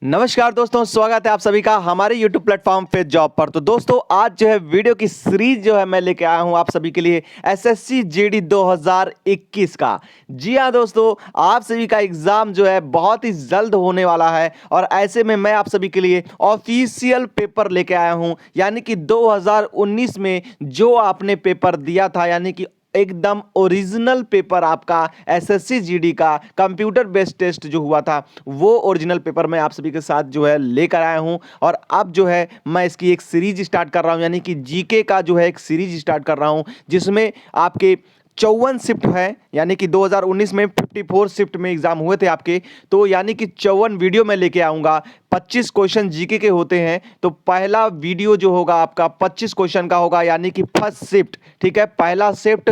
नमस्कार दोस्तों, स्वागत है आप सभी का हमारे YouTube प्लेटफॉर्म पे जॉब पर। तो दोस्तों आज जो है वीडियो की सीरीज जो है मैं लेके आया हूं आप सभी के लिए एसएससी जीडी 2021 का। जी हां दोस्तों, आप सभी का एग्जाम जो है बहुत ही जल्द होने वाला है और ऐसे में मैं आप सभी के लिए ऑफिशियल पेपर लेके आया हूं। यानी कि 2019 में जो आपने पेपर दिया था, यानी कि एकदम ओरिजिनल पेपर आपका एसएससी जीडी का कंप्यूटर बेस्ड टेस्ट जो हुआ था, वो ओरिजिनल पेपर मैं आप सभी के साथ जो है लेकर आया हूं। और अब जो है मैं इसकी एक सीरीज स्टार्ट कर रहा हूं, यानी कि जीके का जो है एक सीरीज स्टार्ट कर रहा हूं, जिसमें आपके 54 शिफ्ट है। यानी कि 2019 में 54 शिफ्ट में एग्जाम हुए थे आपके, तो यानी कि 54 वीडियो में लेके आऊंगा। 25 क्वेश्चन जीके के होते हैं, तो पहला वीडियो जो होगा आपका 25 क्वेश्चन का होगा, यानी कि फर्स्ट शिफ्ट। ठीक है, पहला शिफ्ट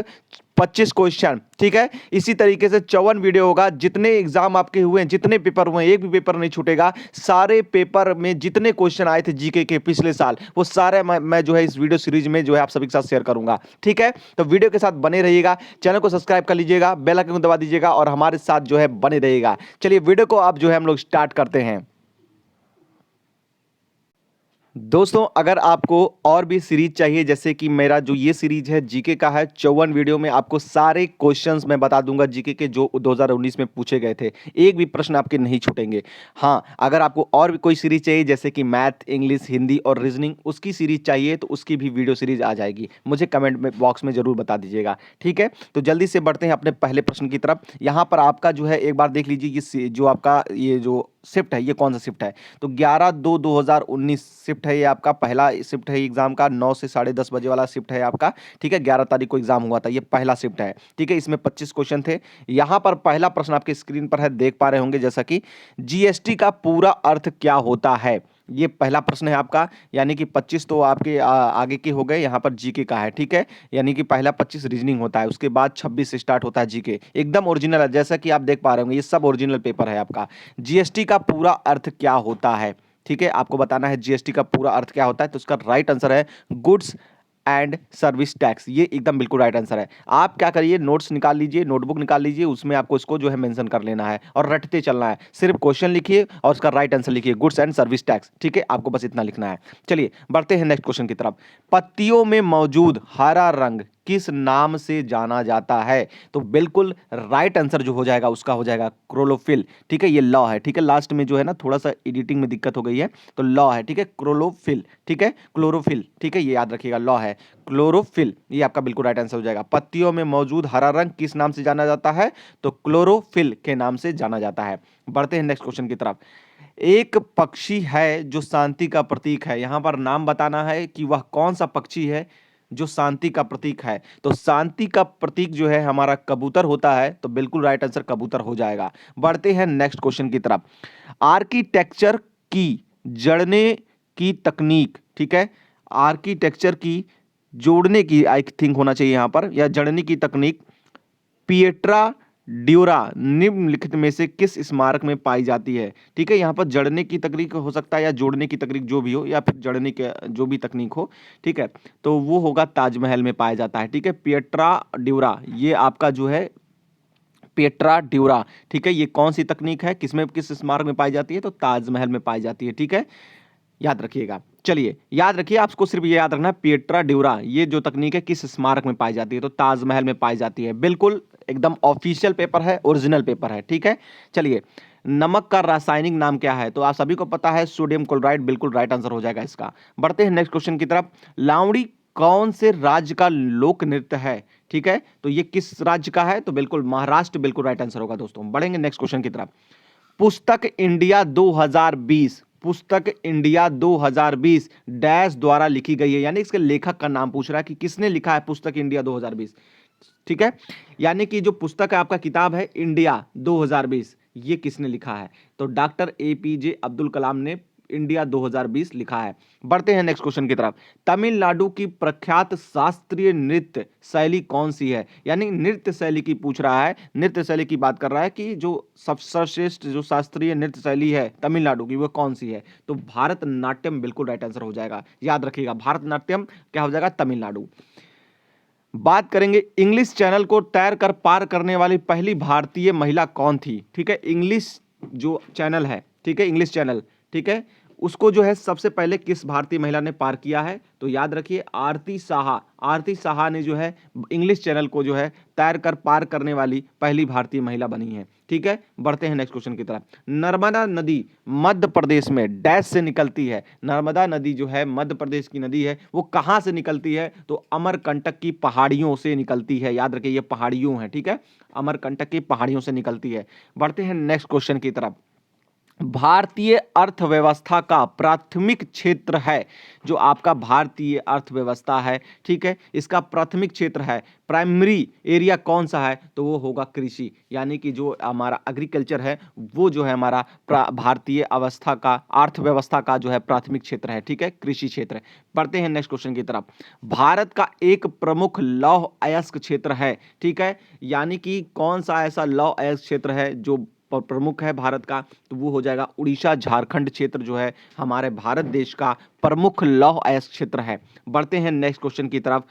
25 क्वेश्चन। ठीक है, इसी तरीके से 54 वीडियो होगा। जितने एग्जाम आपके हुए हैं, जितने पेपर हुए हैं, एक भी पेपर नहीं छूटेगा। सारे पेपर में जितने क्वेश्चन आए थे जीके के पिछले साल, वो सारे मैं जो है इस वीडियो सीरीज में जो है आप सभी के साथ शेयर करूंगा। ठीक है, तो वीडियो के साथ बने रहिएगा, चैनल को सब्सक्राइब कर लीजिएगा, बेल आइकन को दबा दीजिएगा और हमारे साथ जो है बने रहिएगा। चलिए वीडियो को आप जो है हम लोग स्टार्ट करते हैं। दोस्तों अगर आपको और भी सीरीज चाहिए, जैसे कि मेरा जो ये सीरीज है जीके का है, 54 वीडियो में आपको सारे क्वेश्चंस मैं बता दूंगा जीके के जो 2019 में पूछे गए थे, एक भी प्रश्न आपके नहीं छूटेंगे। हाँ, अगर आपको और भी कोई सीरीज चाहिए, जैसे कि मैथ, इंग्लिश, हिंदी और रीजनिंग, उसकी सीरीज चाहिए तो उसकी भी वीडियो सीरीज आ जाएगी। मुझे कमेंट में बॉक्स में जरूर बता दीजिएगा। ठीक है, तो जल्दी से बढ़ते हैं अपने पहले प्रश्न की तरफ। यहाँ पर आपका जो है एक बार देख लीजिए, ये जो आपका ये जो शिफ्ट है, ये कौन सा शिफ्ट है। तो 11/2/2019 शिफ्ट है, ये आपका पहला शिफ्ट है एग्जाम का। 9 से 10:30 बजे वाला शिफ्ट है आपका। ठीक है, 11 तारीख को एग्जाम हुआ था, ये पहला शिफ्ट है। ठीक है, इसमें 25 क्वेश्चन थे। यहां पर पहला प्रश्न आपके स्क्रीन पर है, देख पा रहे होंगे, जैसा कि जीएसटी का पूरा अर्थ क्या होता है। ये पहला प्रश्न है आपका। यानी कि 25 तो आपके आगे के हो गए, यहाँ पर जीके का है। ठीक है, यानी कि पहला 25 रीजनिंग होता है, उसके बाद 26 से स्टार्ट होता है जीके। एकदम ओरिजिनल है, जैसा कि आप देख पा रहे होंगे, ये सब ओरिजिनल पेपर है आपका। जीएसटी का पूरा अर्थ क्या होता है, ठीक है, आपको बताना है जीएसटी का पूरा अर्थ क्या होता है। तो उसका राइट आंसर है गुड्स एंड सर्विस टैक्स। ये एकदम बिल्कुल राइट आंसर है। आप क्या करिए, नोट्स निकाल लीजिए, नोटबुक निकाल लीजिए, उसमें आपको इसको जो है मेंशन कर लेना है और रटते चलना है। सिर्फ क्वेश्चन लिखिए और उसका राइट आंसर लिखिए, गुड्स एंड सर्विस टैक्स। ठीक है, आपको बस इतना लिखना है। चलिए बढ़ते हैं नेक्स्ट क्वेश्चन की तरफ। पत्तियों में मौजूद हरा रंग किस नाम से जाना जाता है। तो बिल्कुल राइट आंसर जो हो जाएगा उसका हो जाएगा क्लोरोफिल। ठीक है, ये लॉ है। ठीक है, लास्ट में जो है ना थोड़ा सा एडिटिंग में दिक्कत हो गई है, तो लॉ है। ठीक है, क्लोरोफिल। ठीक है, क्लोरोफिल। ठीक है, ये याद रखिएगा, लॉ है क्लोरोफिल। ये आपका बिल्कुल राइट आंसर हो जाएगा। पत्तियों में मौजूद हरा रंग किस नाम से जाना जाता है, तो क्लोरोफिल के नाम से जाना जाता है। बढ़ते हैं नेक्स्ट क्वेश्चन की तरफ। एक पक्षी है जो शांति का प्रतीक है। यहां पर नाम बताना है कि वह कौन सा पक्षी है जो शांति का प्रतीक है। तो शांति का प्रतीक जो है हमारा कबूतर होता है, तो बिल्कुल राइट आंसर कबूतर हो जाएगा। बढ़ते हैं नेक्स्ट क्वेश्चन की तरफ। आर्किटेक्चर की जड़ने की तकनीक, ठीक है, आर्किटेक्चर की जोड़ने की आई थिंक होना चाहिए यहां पर, या जड़ने की तकनीक पिएट्रा ड्यूरा निम्नलिखित में से किस स्मारक में पाई जाती है। ठीक है, यहाँ पर जड़ने की तकनीक हो सकता है या जोड़ने की तकनीक, जो भी हो, या फिर जड़ने के जो भी तकनीक हो। ठीक है, तो वो होगा ताजमहल में पाया जाता है। ठीक है, पिएट्रा ड्यूरा, ये आपका जो है पिएट्रा ड्यूरा। ठीक है, ये कौन सी तकनीक है, किसमें किस स्मारक में पाई जाती है, तो ताजमहल में पाई जाती है। ठीक है, याद रखिएगा। चलिए याद रखिए, आपको सिर्फ ये याद रखना है, पिएट्रा ड्यूरा ये जो तकनीक है किस स्मारक में पाई जाती है, तो ताजमहल में पाई जाती है। बिल्कुल एकदम ऑफिशियल पेपर है, ओरिजिनल पेपर है। ठीक है, चलिए नमक का रासायनिक नाम क्या है, तो आप सभी को पता है सोडियम क्लोराइड, बिल्कुल राइट आंसर हो जाएगा इसका। बढ़ते हैं नेक्स्ट क्वेश्चन की तरफ। लावणी कौन से राज्य का लोक नृत्य है। ठीक है, तो ये किस राज्य का है, तो बिल्कुल महाराष्ट्र, बिल्कुल राइट आंसर होगा। दोस्तों बढ़ेंगे नेक्स्ट क्वेश्चन की तरफ। पुस्तक इंडिया 2020, पुस्तक इंडिया 2020 डैश द्वारा लिखी गई है, यानी इसके लेखक का नाम पूछ रहा है कि किसने लिखा है पुस्तक इंडिया 2020। ठीक है, यानी कि जो पुस्तक है आपका, किताब है इंडिया 2020, ये किसने लिखा है, तो डॉक्टर एपीजे अब्दुल कलाम ने इंडिया 2020 लिखा है। बढ़ते हैं नेक्स्ट क्वेश्चन की तरफ। तमिलनाडु की प्रख्यात शास्त्रीय नृत्य शैली कौन सी है, यानी नृत्य शैली की पूछ रहा है, नृत्य शैली की बात कर रहा है कि जो सर्वश्रेष्ठ जो शास्त्रीय नृत्य शैली है तमिलनाडु की, वो कौन सी है, तो भारतनाट्यम बिल्कुल राइट आंसर हो जाएगा। याद रखिएगा, भारतनाट्यम क्या हो जाएगा, तमिलनाडु। बात करेंगे इंग्लिश चैनल को तैर कर पार करने वाली पहली भारतीय महिला कौन थी। ठीक है, इंग्लिश जो चैनल है, ठीक है, इंग्लिश चैनल, ठीक है, उसको जो है सबसे पहले किस भारतीय महिला ने पार किया है? तो याद रखिए आरती साहा। आरती साहा ने जो है इंग्लिश चैनल को जो है तैर कर पार करने वाली पहली भारतीय महिला बनी है। ठीक है, बढ़ते हैं नेक्स्ट क्वेश्चन की तरफ। नर्मदा नदी मध्य प्रदेश में डैश से निकलती है। नर्मदा नदी जो है मध्य प्रदेश की नदी है, वो कहां से निकलती है? तो अमरकंटक की पहाड़ियों से निकलती है। याद रखिए ये पहाड़ियों है, ठीक है, अमरकंटक की पहाड़ियों से निकलती है। बढ़ते हैं नेक्स्ट क्वेश्चन की तरफ। भारतीय अर्थव्यवस्था का प्राथमिक क्षेत्र है, जो आपका भारतीय अर्थव्यवस्था है, ठीक है, इसका प्राथमिक क्षेत्र है, प्राइमरी एरिया कौन सा है? तो वो होगा कृषि, यानी कि जो हमारा एग्रीकल्चर है वो जो है हमारा भारतीय अवस्था का अर्थव्यवस्था का जो है प्राथमिक क्षेत्र है, ठीक है, कृषि क्षेत्र। पढ़ते हैं नेक्स्ट क्वेश्चन की तरफ। भारत का एक प्रमुख लौह अयस्क क्षेत्र है, ठीक है, यानी कि कौन सा ऐसा लौह अयस्क क्षेत्र है जो प्रमुख है भारत का? तो वो हो जाएगा उड़ीसा झारखंड क्षेत्र जो है हमारे भारत देश का प्रमुख लौह अयस्क क्षेत्र है। बढ़ते हैं नेक्स्ट क्वेश्चन की तरफ।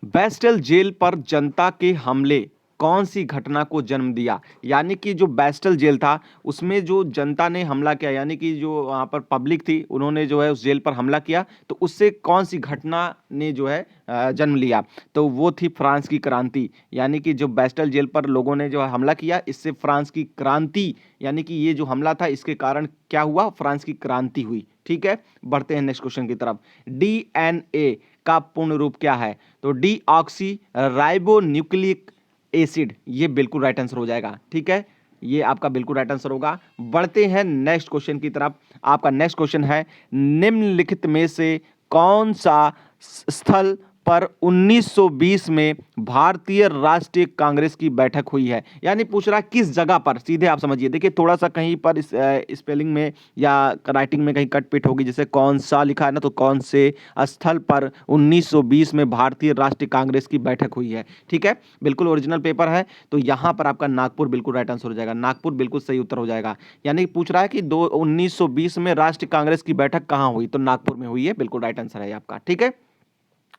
बेस्टल जेल पर जनता के हमले कौन सी घटना को जन्म दिया? यानी कि जो बेस्टल जेल था उसमें जो जनता ने हमला किया, यानी कि जो वहाँ पर पब्लिक थी उन्होंने जो है उस जेल पर हमला किया, तो उससे कौन सी घटना ने जो है जन्म लिया? तो वो थी फ्रांस की क्रांति। यानी कि जो बेस्टल जेल पर लोगों ने जो है हमला किया, इससे फ्रांस की क्रांति, यानी कि ये जो हमला था इसके कारण क्या हुआ? फ्रांस की क्रांति हुई। ठीक है, बढ़ते हैं नेक्स्ट क्वेश्चन की तरफ। डीएनए का पूर्ण रूप क्या है? तो डीऑक्सी राइबो न्यूक्लिक एसिड, ये बिल्कुल राइट आंसर हो जाएगा। ठीक है, ये आपका बिल्कुल राइट आंसर होगा। बढ़ते हैं नेक्स्ट क्वेश्चन की तरफ। आपका नेक्स्ट क्वेश्चन है, निम्नलिखित में से कौन सा स्थल पर 1920 में भारतीय राष्ट्रीय कांग्रेस की बैठक हुई है? यानी पूछ रहा है किस जगह पर, सीधे आप समझिए। देखिए थोड़ा सा कहीं पर इस स्पेलिंग में या राइटिंग में कहीं कट पिट होगी, जैसे कौन सा लिखा है ना, तो कौन से स्थल पर 1920 में भारतीय राष्ट्रीय कांग्रेस की बैठक हुई है। ठीक है, बिल्कुल ओरिजिनल पेपर है, तो यहाँ पर आपका नागपुर बिल्कुल राइट आंसर हो जाएगा। नागपुर बिल्कुल सही उत्तर हो जाएगा। यानी पूछ रहा है कि 1920 में राष्ट्रीय कांग्रेस की बैठक कहाँ हुई? तो नागपुर में हुई है, बिल्कुल राइट आंसर है आपका। ठीक है,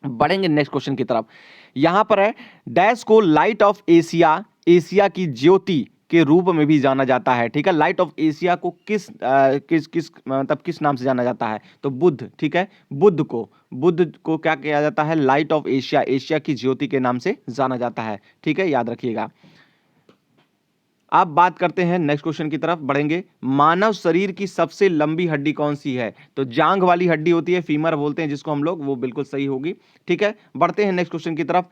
बढ़ेंगे नेक्स्ट क्वेश्चन की तरफ। यहां पर है, डैश को लाइट ऑफ एशिया, एशिया की ज्योति के रूप में भी जाना जाता है। ठीक है, लाइट ऑफ एशिया को किस मतलब किस नाम से जाना जाता है? तो बुद्ध। ठीक है, बुद्ध को क्या किया जाता है? लाइट ऑफ एशिया, एशिया की ज्योति के नाम से जाना जाता है। ठीक है, याद रखिएगा। अब बात करते हैं नेक्स्ट क्वेश्चन की तरफ बढ़ेंगे। मानव शरीर की सबसे लंबी हड्डी कौन सी है? तो जांघ वाली हड्डी होती है, फीमर बोलते हैं जिसको हम लोग, वो बिल्कुल सही होगी। ठीक है, बढ़ते हैं नेक्स्ट क्वेश्चन की तरफ।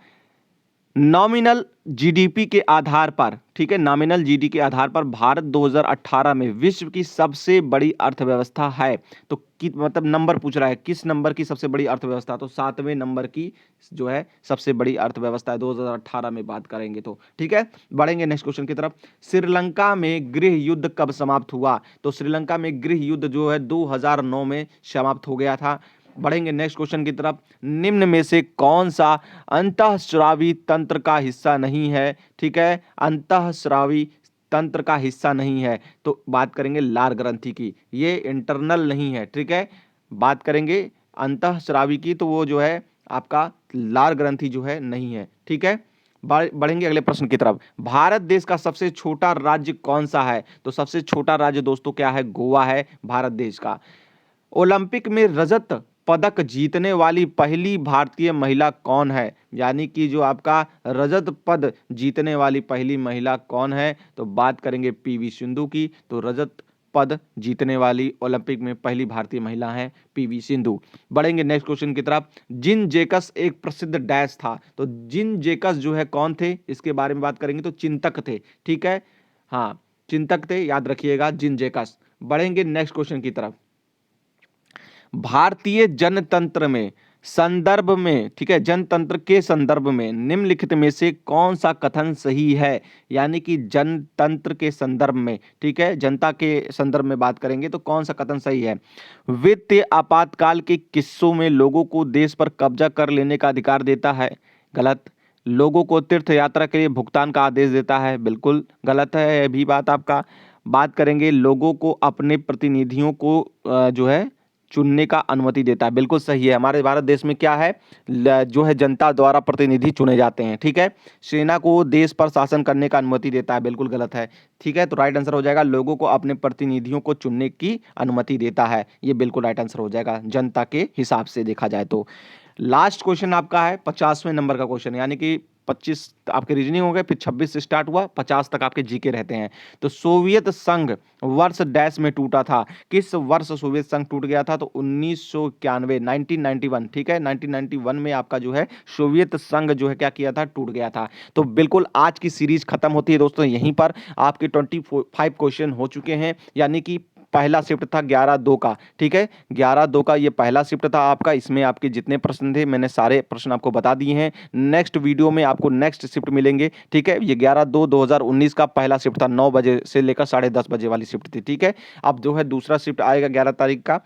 नॉमिनल जीडीपी के आधार पर, ठीक है, नॉमिनल जीडीपी के आधार पर भारत 2018 में विश्व की सबसे बड़ी अर्थव्यवस्था है। तो मतलब नंबर पूछ रहा है, किस नंबर की सबसे बड़ी अर्थव्यवस्था? तो 7वें नंबर की जो है सबसे बड़ी अर्थव्यवस्था है 2018 में बात करेंगे तो। ठीक है, बढ़ेंगे नेक्स्ट क्वेश्चन की तरफ। श्रीलंका में गृह युद्ध कब समाप्त हुआ? तो श्रीलंका में गृह युद्ध जो है 2009 में समाप्त हो गया था। बढ़ेंगे नेक्स्ट क्वेश्चन की तरफ। निम्न में से कौन सा अंतःस्रावी तंत्र का हिस्सा नहीं है? ठीक है, अंतःस्रावी तंत्र का हिस्सा नहीं है, तो बात करेंगे लार ग्रंथि की, ये इंटरनल नहीं है। ठीक है, बात करेंगे अंतःस्रावी की, तो वो जो है आपका लार ग्रंथि जो है नहीं है। ठीक है, बढ़ेंगे अगले प्रश्न की तरफ। भारत देश का सबसे छोटा राज्य कौन सा है? तो सबसे छोटा राज्य दोस्तों क्या है? गोवा है भारत देश का। ओलंपिक में रजत पदक जीतने वाली पहली भारतीय महिला कौन है? यानी कि जो आपका रजत पद जीतने वाली पहली महिला कौन है? तो बात करेंगे पीवी सिंधु की। तो रजत पद जीतने वाली ओलंपिक में पहली भारतीय महिला है पीवी सिंधु। बढ़ेंगे नेक्स्ट क्वेश्चन की तरफ। जिन जेकस एक प्रसिद्ध डैश था, तो जिन जेकस जो है कौन थे, इसके बारे में बात करेंगे तो चिंतक थे। ठीक है, हाँ चिंतक थे, याद रखिएगा जिन जेकस। बढ़ेंगे नेक्स्ट क्वेश्चन की तरफ। भारतीय जनतंत्र में संदर्भ में, ठीक है, जनतंत्र के संदर्भ में निम्नलिखित में से कौन सा कथन सही है? यानी कि जनतंत्र के संदर्भ में, ठीक है, जनता के संदर्भ में बात करेंगे तो कौन सा कथन सही है? वित्तीय आपातकाल के किस्सों में लोगों को देश पर कब्जा कर लेने का अधिकार देता है, गलत। लोगों को तीर्थ यात्रा के लिए भुगतान का आदेश देता है, बिल्कुल गलत है ये भी बात आपका। बात करेंगे लोगों को अपने प्रतिनिधियों को जो है चुनने का अनुमति देता है। बिल्कुल सही है। हमारे भारत देश में क्या है, जो है जनता द्वारा प्रतिनिधि चुने जाते हैं। ठीक है। सेना को देश पर शासन करने का अनुमति देता है, बिल्कुल गलत है। ठीक है, तो राइट आंसर हो जाएगा लोगों को अपने प्रतिनिधियों को चुनने की अनुमति देता है। ये बिल्कुल राइट आंसर हो जाएगा जनता के हिसाब से देखा जाए तो। लास्ट क्वेश्चन आपका है 50वें नंबर का क्वेश्चन, यानी कि 25 आपके रीजनिंग हो गए, फिर 26 से स्टार्ट हुआ, 50 तक आपके जीके रहते हैं। तो सोवियत संघ वर्ष डैश में टूटा था। किस वर्ष सोवियत संघ टूट गया था? तो 1991, 1991। ठीक है, 1991 में आपका जो है सोवियत संघ जो है क्या किया था, टूट गया था। तो बिल्कुल आज की सीरीज खत्म होती है दोस्तों, यहीं पर आपके 25 क्वेश्चन हो चुके हैं, यानी कि पहला शिफ्ट था 11-2 का। ठीक है, 11-2 का ये पहला शिफ्ट था आपका। इसमें आपके जितने प्रश्न थे मैंने सारे प्रश्न आपको बता दिए हैं। नेक्स्ट वीडियो में आपको नेक्स्ट शिफ्ट मिलेंगे। ठीक है, ये 11-2-2019 का पहला शिफ्ट था, 9 बजे से लेकर 10:30 बजे वाली शिफ्ट थी। ठीक है, अब जो है दूसरा शिफ्ट आएगा 11 तारीख का।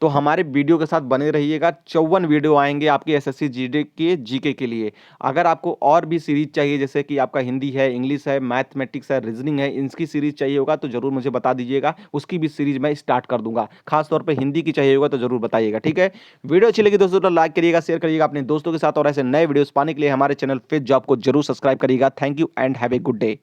तो हमारे वीडियो के साथ बने रहिएगा। 54 वीडियो आएंगे आपके एसएससी जीके के लिए। अगर आपको और भी सीरीज चाहिए, जैसे कि आपका हिंदी है, इंग्लिश है, मैथमेटिक्स है, रीजनिंग है, इनकी सीरीज चाहिए होगा तो जरूर मुझे बता दीजिएगा, उसकी भी सीरीज मैं स्टार्ट कर दूंगा। खासतौर पर हिंदी की चाहिए होगा तो जरूर बताइएगा। ठीक है, वीडियो अच्छी लगी दोस्तों तो लाइक करिएगा, शेयर करिएगा अपने दोस्तों के साथ, और ऐसे नए वीडियोस पाने के लिए हमारे चैनल फेज जॉब को जरूर सब्सक्राइब करिएगा। Thank you and have a good day.